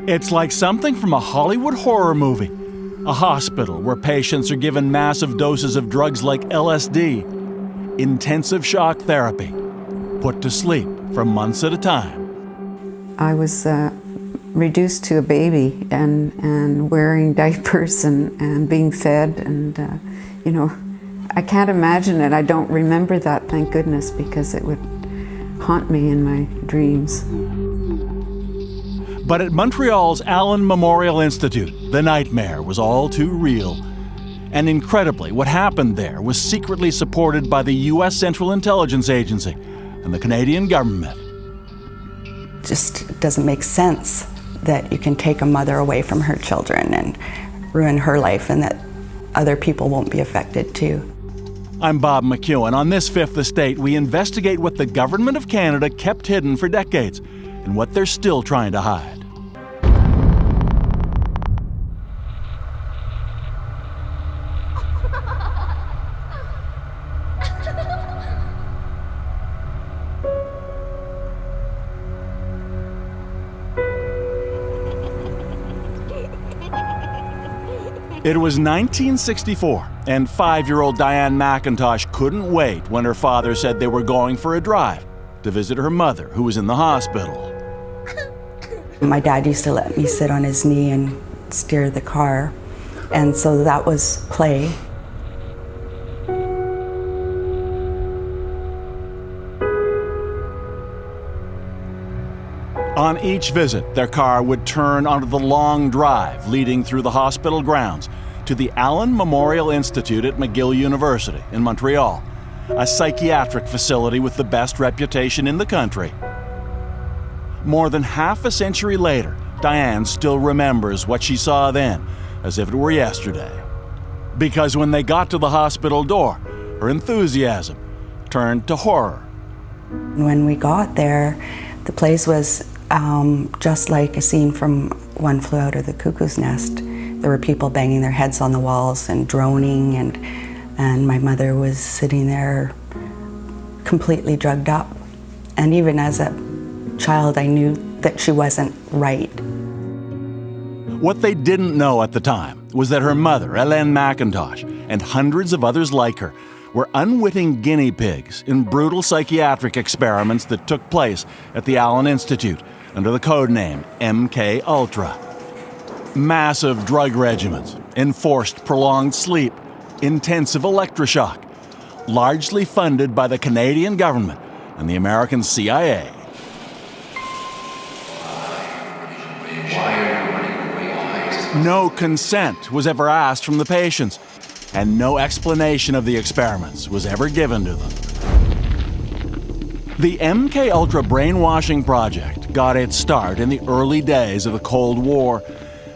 It's like something from a Hollywood horror movie. A hospital where patients are given massive doses of drugs like LSD, intensive shock therapy, put to sleep for months at a time. I was reduced to a baby and wearing diapers and being fed and, you know, I can't imagine it. I don't remember that, thank goodness, because it would haunt me in my dreams. But at Montreal's Allen Memorial Institute, the nightmare was all too real. And incredibly, what happened there was secretly supported by the U.S. Central Intelligence Agency and the Canadian government. It just doesn't make sense that you can take a mother away from her children and ruin her life and that other people won't be affected too. I'm Bob McEwen. On this Fifth Estate, we investigate what the Government of Canada kept hidden for decades and what they're still trying to hide. It was 1964, and 5-year-old Diane McIntosh couldn't wait when her father said they were going for a drive to visit her mother, who was in the hospital. My dad used to let me sit on his knee and steer the car, and so that was play. On each visit, their car would turn onto the long drive leading through the hospital grounds to the Allen Memorial Institute at McGill University in Montreal, a psychiatric facility with the best reputation in the country. More than half a century later, Diane still remembers what she saw then, as if it were yesterday. Because when they got to the hospital door, her enthusiasm turned to horror. When we got there, the place was just like a scene from One Flew Out of the Cuckoo's Nest. There were people banging their heads on the walls and droning, and my mother was sitting there completely drugged up. And even as a child, I knew that she wasn't right. What they didn't know at the time was that her mother, Hélène McIntosh, and hundreds of others like her were unwitting guinea pigs in brutal psychiatric experiments that took place at the Allen Institute under the code name MK Ultra. Massive drug regimens, enforced prolonged sleep, intensive electroshock, largely funded by the Canadian government and the American CIA. No consent was ever asked from the patients, and no explanation of the experiments was ever given to them. The MK Ultra brainwashing project got its start in the early days of the Cold War,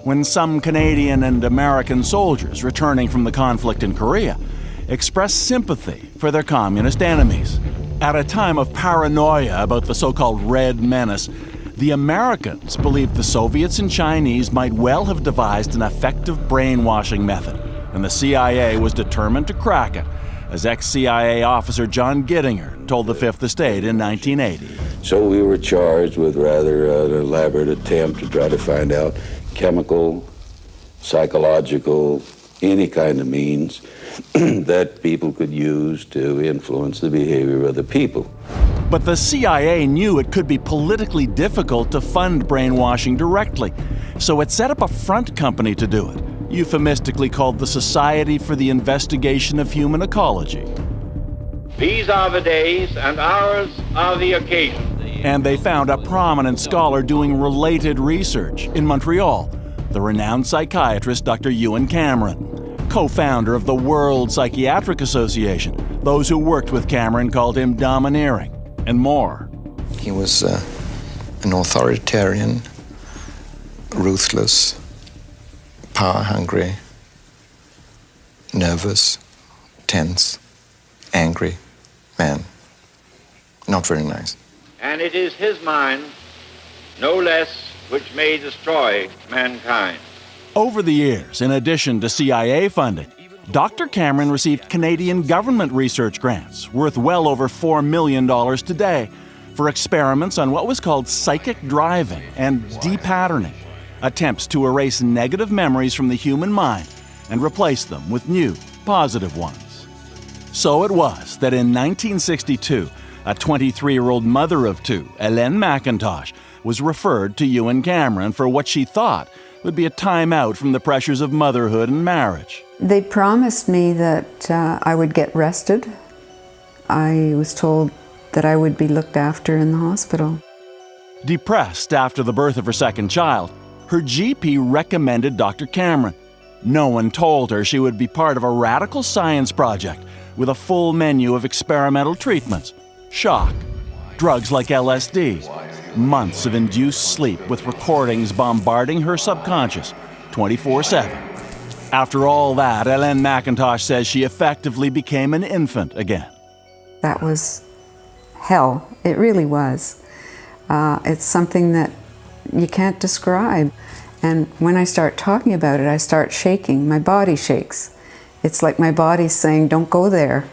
when some Canadian and American soldiers returning from the conflict in Korea expressed sympathy for their communist enemies. At a time of paranoia about the so-called Red Menace, the Americans believed the Soviets and Chinese might well have devised an effective brainwashing method, and the CIA was determined to crack it, as ex-CIA officer John Gittinger told the Fifth Estate in 1980. So we were charged with rather an elaborate attempt to try to find out chemical, psychological, any kind of means that people could use to influence the behavior of the people. But the CIA knew it could be politically difficult to fund brainwashing directly, so it set up a front company to do it, euphemistically called the Society for the Investigation of Human Ecology. These are the days and hours are the occasions. And they found a prominent scholar doing related research in Montreal, the renowned psychiatrist Dr. Ewan Cameron, co-founder of the World Psychiatric Association. Those who worked with Cameron called him domineering, and more. He was an authoritarian, ruthless, power-hungry, nervous, tense, angry man. Not very nice. And it is his mind, no less, which may destroy mankind. Over the years, in addition to CIA funding, Dr. Cameron received Canadian government research grants worth well over $4 million today for experiments on what was called psychic driving and depatterning, attempts to erase negative memories from the human mind and replace them with new, positive ones. So it was that in 1962, a 23-year-old mother of two, Hélène McIntosh, was referred to Ewan Cameron for what she thought would be a time out from the pressures of motherhood and marriage. They promised me that I would get rested. I was told that I would be looked after in the hospital. Depressed after the birth of her second child, her GP recommended Dr. Cameron. No one told her she would be part of a radical science project with a full menu of experimental treatments, shock, drugs like LSD, months of induced sleep with recordings bombarding her subconscious 24/7. After all that, Hélène McIntosh says she effectively became an infant again. That was hell. It really was. It's something that you can't describe. And when I start talking about it, I start shaking. My body shakes. It's like my body's saying, don't go there.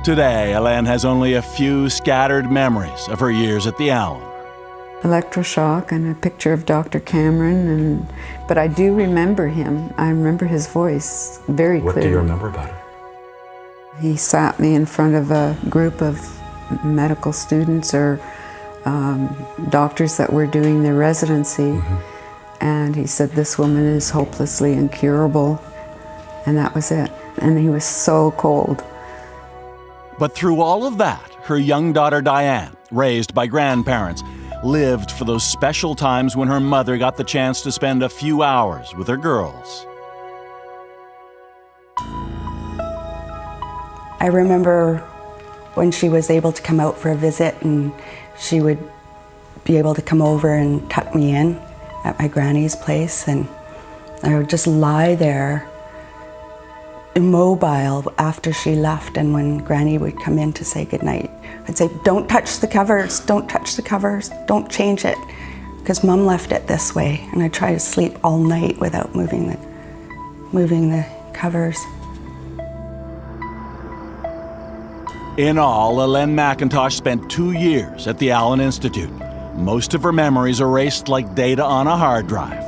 Today, Hélène has only a few scattered memories of her years at the Allen. Electroshock and a picture of Dr. Cameron, but I do remember him. I remember his voice very clearly. What do you remember about him? He sat me in front of a group of medical students or doctors that were doing their residency, and he said, "This woman is hopelessly incurable," and that was it. And he was so cold. But through all of that, her young daughter Diane, raised by grandparents, lived for those special times when her mother got the chance to spend a few hours with her girls. I remember when she was able to come out for a visit, and she would be able to come over and tuck me in at my granny's place, and I would just lie there immobile after she left. And when Granny would come in to say goodnight, I'd say, "Don't touch the covers, don't touch the covers, don't change it," because Mom left it this way. And I'd try to sleep all night without moving the covers. In all, Hélène McIntosh spent 2 years at the Allen Institute, most of her memories erased like data on a hard drive.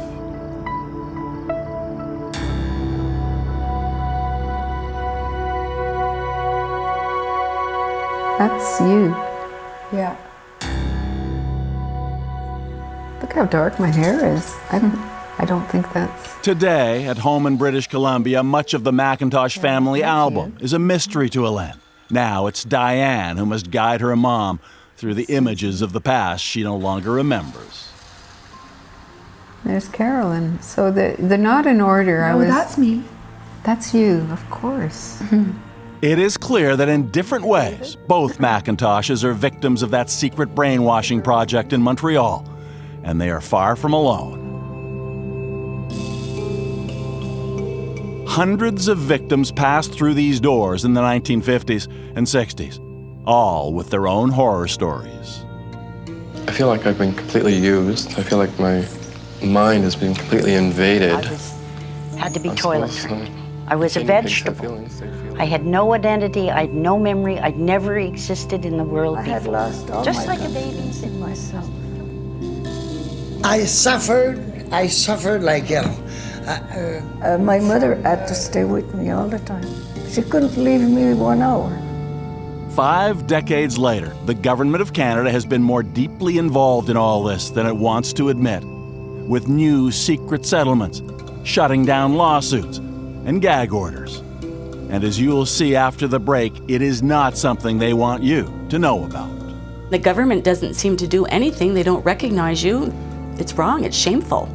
That's you. Yeah. Look how dark my hair is. I don't think that's... Today, at home in British Columbia, much of the McIntosh family album is a mystery to Hélène. Now it's Diane who must guide her mom through the images of the past she no longer remembers. There's Carolyn. So they're not in order. That's me. That's you, of course. It is clear that in different ways, both McIntoshes are victims of that secret brainwashing project in Montreal, and they are far from alone. Hundreds of victims passed through these doors in the 1950s and 60s, all with their own horror stories. I feel like I've been completely used. I feel like my mind has been completely invaded. Had to be toilet. I was a vegetable. I had no identity, I had no memory, I'd never existed in the world before. I had lost all just my like a baby. in myself. I suffered like hell. My mother had to stay with me all the time. She couldn't leave me 1 hour. 5 decades later, the government of Canada has been more deeply involved in all this than it wants to admit, with new secret settlements, shutting down lawsuits, and gag orders. And as you'll see after the break, it is not something they want you to know about. The government doesn't seem to do anything. They don't recognize you. It's wrong. It's shameful.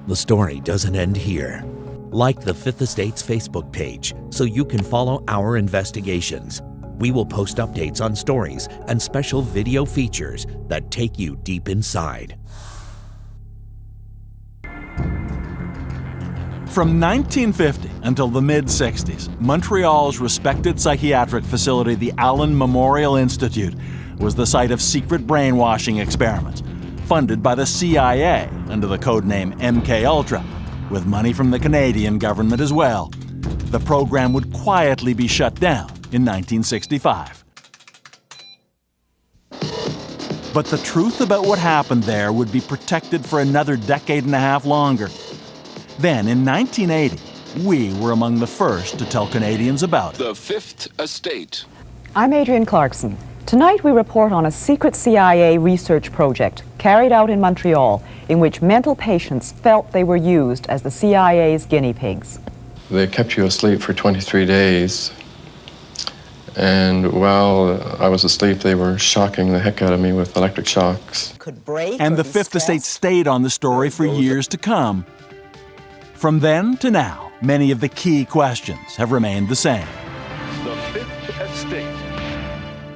The story doesn't end here. Like the Fifth Estate's Facebook page so you can follow our investigations. We will post updates on stories and special video features that take you deep inside. From 1950 until the mid-60s, Montreal's respected psychiatric facility, the Allen Memorial Institute, was the site of secret brainwashing experiments, funded by the CIA under the codename MKUltra, with money from the Canadian government as well. The program would quietly be shut down in 1965. But the truth about what happened there would be protected for another decade and a half longer. Then, in 1980, we were among the first to tell Canadians about it. The Fifth Estate. I'm Adrienne Clarkson. Tonight we report on a secret CIA research project carried out in Montreal in which mental patients felt they were used as the CIA's guinea pigs. They kept you asleep for 23 days. And while I was asleep, they were shocking the heck out of me with electric shocks. And the Fifth Estate stayed on the story for years to come. From then to now, many of the key questions have remained the same. The Fifth Estate.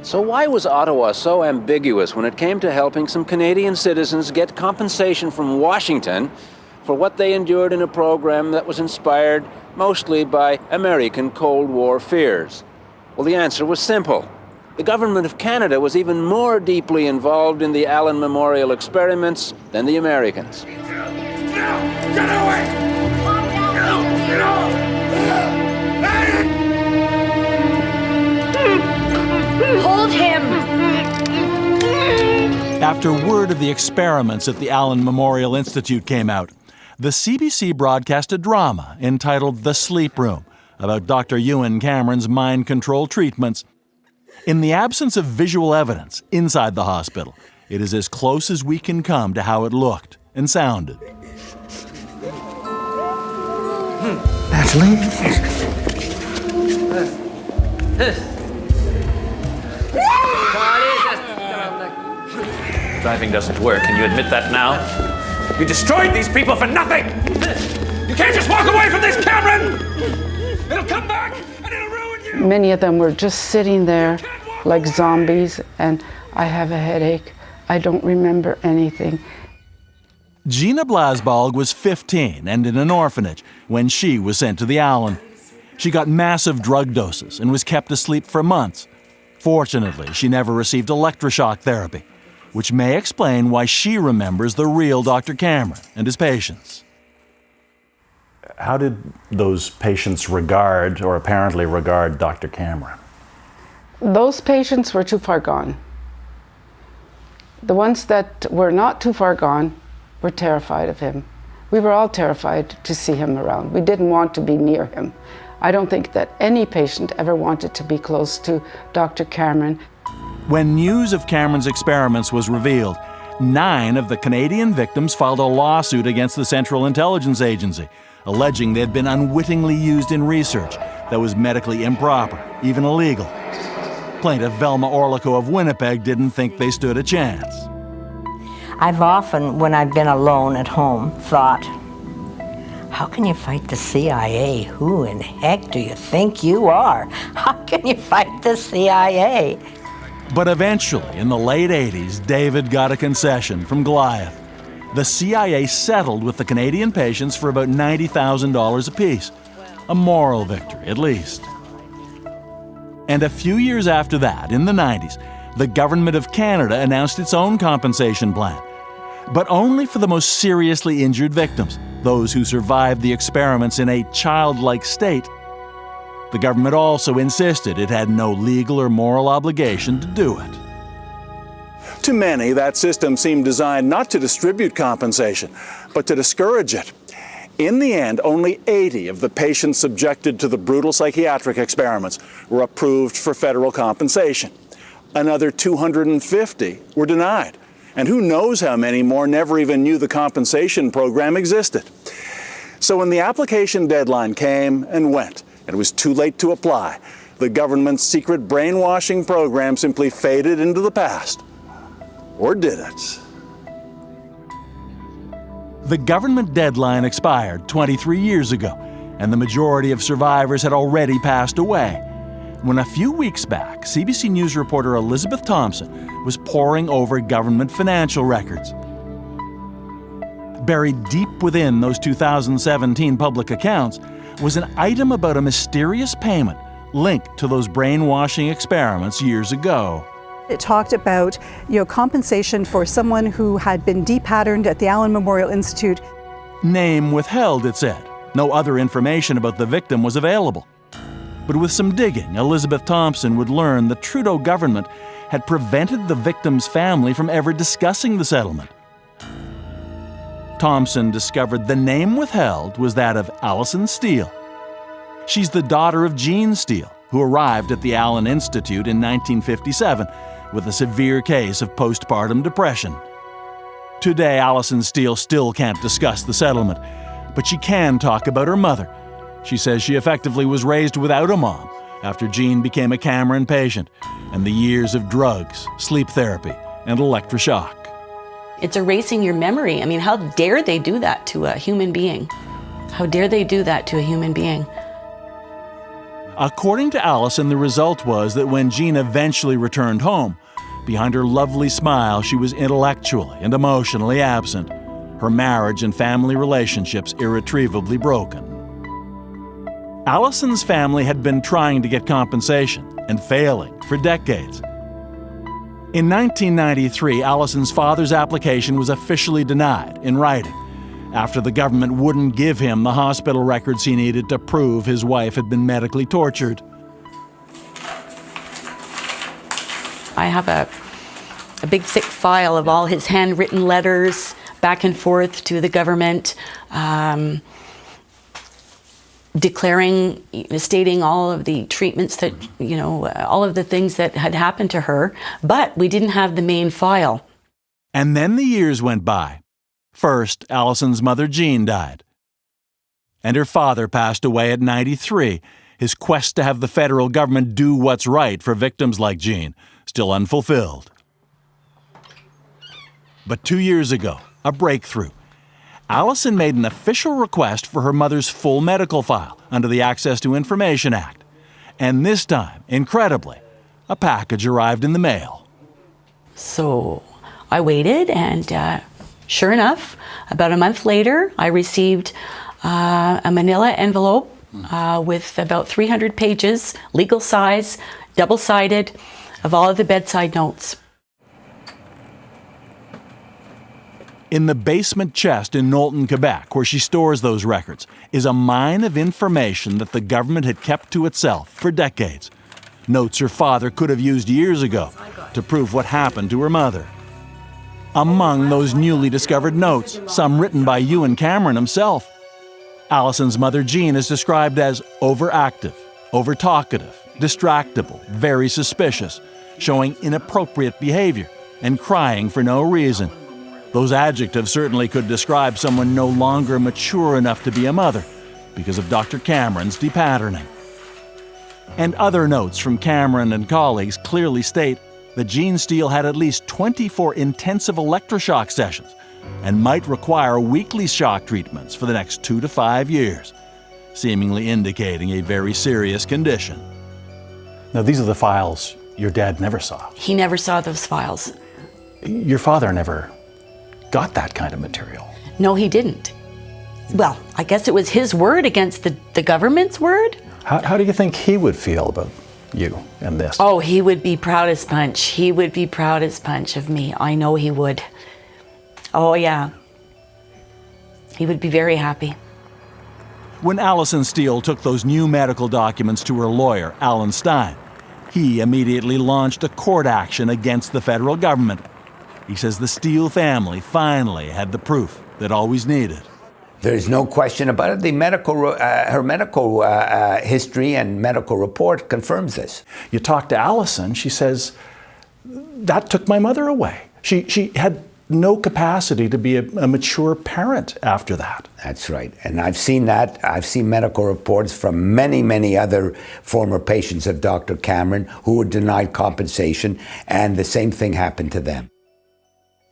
So why was Ottawa so ambiguous when it came to helping some Canadian citizens get compensation from Washington for what they endured in a program that was inspired mostly by American Cold War fears? Well, the answer was simple. The Government of Canada was even more deeply involved in the Allen Memorial experiments than the Americans. Get away! Hold him! After word of the experiments at the Allen Memorial Institute came out, the CBC broadcast a drama entitled The Sleep Room about Dr. Ewan Cameron's mind control treatments. In the absence of visual evidence inside the hospital, it is as close as we can come to how it looked and sounded. Driving doesn't work. Can you admit that now? You destroyed these people for nothing! You can't just walk away from this, Cameron! It'll come back and it'll ruin you! Many of them were just sitting there like zombies, and I have a headache. I don't remember anything. Gina Blasbalg was 15 and in an orphanage when she was sent to the Allen. She got massive drug doses and was kept asleep for months. Fortunately, she never received electroshock therapy, which may explain why she remembers the real Dr. Cameron and his patients. How did those patients regard, or apparently regard, Dr. Cameron? Those patients were too far gone. The ones that were not too far gone were terrified of him. We were all terrified to see him around. We didn't want to be near him. I don't think that any patient ever wanted to be close to Dr. Cameron. When news of Cameron's experiments was revealed, 9 of the Canadian victims filed a lawsuit against the Central Intelligence Agency, alleging they had been unwittingly used in research that was medically improper, even illegal. Plaintiff Velma Orlico of Winnipeg didn't think they stood a chance. I've often, when I've been alone at home, thought, how can you fight the CIA? Who in heck do you think you are? How can you fight the CIA? But eventually, in the late 80s, David got a concession from Goliath. The CIA settled with the Canadian patients for about $90,000 apiece. A moral victory, at least. And a few years after that, in the 90s, the Government of Canada announced its own compensation plan. But only for the most seriously injured victims, those who survived the experiments in a childlike state. The government also insisted it had no legal or moral obligation to do it. To many, that system seemed designed not to distribute compensation, but to discourage it. In the end, only 80 of the patients subjected to the brutal psychiatric experiments were approved for federal compensation. Another 250 were denied. And who knows how many more never even knew the compensation program existed. So when the application deadline came and went, and it was too late to apply, the government's secret brainwashing program simply faded into the past. Or did it? The government deadline expired 23 years ago, and the majority of survivors had already passed away. When a few weeks back, CBC News reporter Elizabeth Thompson was poring over government financial records. Buried deep within those 2017 public accounts was an item about a mysterious payment linked to those brainwashing experiments years ago. It talked about, compensation for someone who had been depatterned at the Allen Memorial Institute. Name withheld, it said. No other information about the victim was available. But with some digging, Elizabeth Thompson would learn the Trudeau government had prevented the victim's family from ever discussing the settlement. Thompson discovered the name withheld was that of Alison Steele. She's the daughter of Jean Steele, who arrived at the Allen Institute in 1957 with a severe case of postpartum depression. Today, Alison Steele still can't discuss the settlement, but she can talk about her mother. She says she effectively was raised without a mom after Jean became a Cameron patient, and the years of drugs, sleep therapy, and electroshock. It's erasing your memory. I mean, how dare they do that to a human being? How dare they do that to a human being? According to Alison, the result was that when Jean eventually returned home, behind her lovely smile, she was intellectually and emotionally absent, her marriage and family relationships irretrievably broken. Alison's family had been trying to get compensation and failing for decades. In 1993, Alison's father's application was officially denied in writing after the government wouldn't give him the hospital records he needed to prove his wife had been medically tortured. I have a big thick file of all his handwritten letters back and forth to the government, stating all of the treatments that, all of the things that had happened to her, but we didn't have the main file. And then the years went by. First, Alison's mother Jean died, and her father passed away at 93, his quest to have the federal government do what's right for victims like Jean still unfulfilled. But 2 years ago, a breakthrough. Alison made an official request for her mother's full medical file under the Access to Information Act. And this time, incredibly, a package arrived in the mail. So I waited, and sure enough, about a month later, I received a manila envelope with about 300 pages, legal size, double-sided, of all of the bedside notes. In the basement chest in Knowlton, Quebec, where she stores those records, is a mine of information that the government had kept to itself for decades. Notes her father could have used years ago to prove what happened to her mother. Among those newly discovered notes, some written by Ewan Cameron himself. Alison's mother Jean is described as overactive, overtalkative, distractible, very suspicious, showing inappropriate behavior, and crying for no reason. Those adjectives certainly could describe someone no longer mature enough to be a mother because of Dr. Cameron's depatterning. And other notes from Cameron and colleagues clearly state that Jean Steele had at least 24 intensive electroshock sessions and might require weekly shock treatments for the next 2 to 5 years, seemingly indicating a very serious condition. Now, these are the files your dad never saw. He never saw those files. Your father never got that kind of material. No, he didn't. Well, I guess it was his word against the government's word. How do you think he would feel about you and this? Oh, he would be proud as punch. He would be proud as punch of me. I know he would. Oh, yeah. He would be very happy. When Alison Steele took those new medical documents to her lawyer, Alan Stein, he immediately launched a court action against the federal government. He says the Steele family finally had the proof they'd always needed. There's no question about it. Her medical history and medical report confirms this. You talk to Alison, she says, that took my mother away. She had no capacity to be a mature parent after that. That's right. And I've seen that. I've seen medical reports from many, many other former patients of Dr. Cameron who were denied compensation, and the same thing happened to them.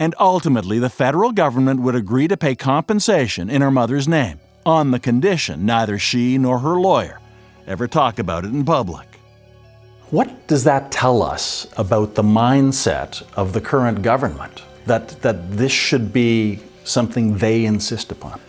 And ultimately, the federal government would agree to pay compensation in her mother's name, on the condition neither she nor her lawyer ever talk about it in public. What does that tell us about the mindset of the current government? That this should be something they insist upon?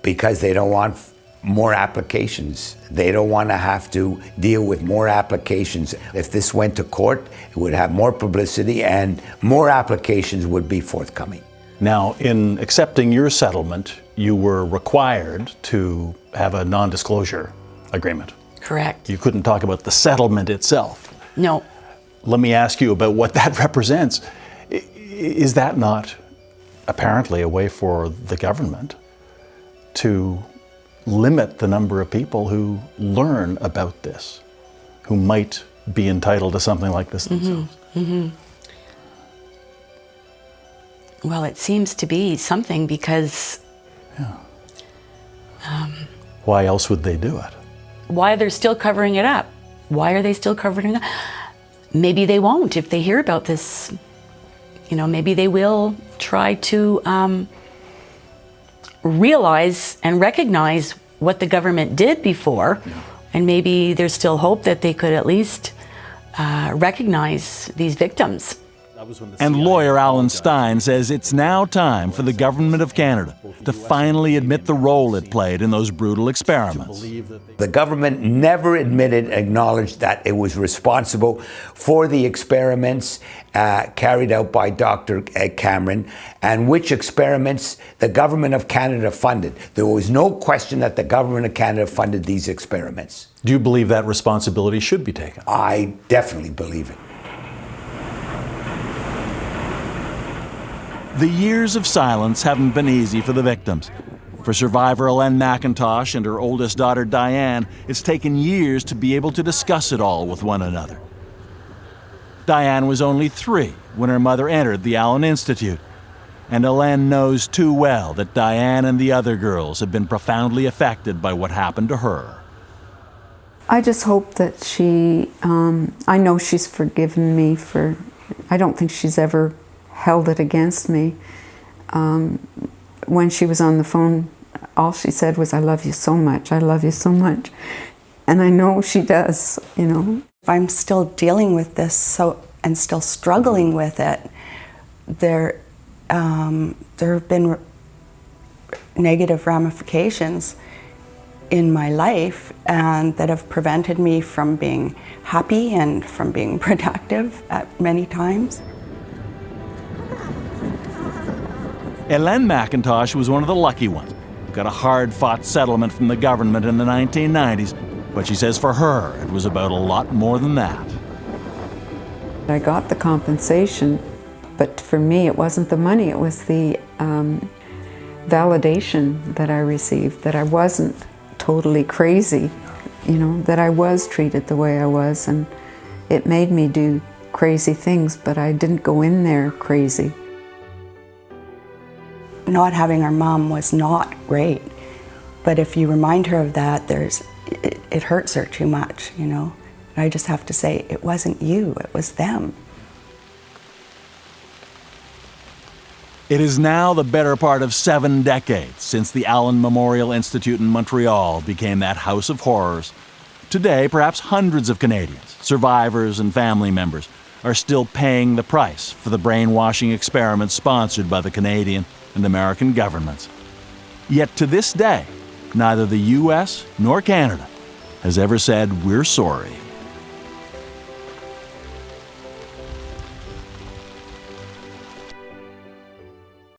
Because they don't want more applications. They don't want to have to deal with more applications. If this went to court, it would have more publicity and more applications would be forthcoming. Now, in accepting your settlement, you were required to have a non-disclosure agreement. Correct. You couldn't talk about the settlement itself. No. Let me ask you about what that represents. Is that not apparently a way for the government to limit the number of people who learn about this, who might be entitled to something like this themselves? Well, it seems to be something because... Why else would they do it? Why they're still covering it up? Why are they still covering it up? Maybe they won't if they hear about this. You know, maybe they will try to realize and recognize what the government did before, and maybe there's still hope that they could at least recognize these victims. And lawyer Alan Stein says it's now time for the Government of Canada to finally admit the role it played in those brutal experiments. The government never acknowledged that it was responsible for the experiments carried out by Dr. Cameron, and which experiments the Government of Canada funded. There was no question that the Government of Canada funded these experiments. Do you believe that responsibility should be taken? I definitely believe it. The years of silence haven't been easy for the victims. For survivor Elaine McIntosh and her oldest daughter Diane, it's taken years to be able to discuss it all with one another. Diane was only 3 when her mother entered the Allen Institute, and Elaine knows too well that Diane and the other girls have been profoundly affected by what happened to her. I just hope that she, I know she's forgiven me for, I don't think she's ever held it against me. When she was on the phone, all she said was, "I love you so much, I love you so much." And I know she does, you know. I'm still dealing with this and still struggling with it. There have been negative ramifications in my life, and that have prevented me from being happy and from being productive at many times. Elaine McIntosh was one of the lucky ones who got a hard-fought settlement from the government in the 1990s, but she says for her it was about a lot more than that. I got the compensation, but for me it wasn't the money, it was the validation that I received, that I wasn't totally crazy, you know, that I was treated the way I was, and it made me do crazy things, but I didn't go in there crazy. Not having our mom was not great, but if you remind her of that, it hurts her too much, you know. And I just have to say, it wasn't you, it was them. It is now the better part of 7 decades since the Allen Memorial Institute in Montreal became that house of horrors. Today, perhaps hundreds of Canadians, survivors and family members, are still paying the price for the brainwashing experiments sponsored by the Canadian and American governments. Yet to this day, neither the U.S. nor Canada has ever said we're sorry.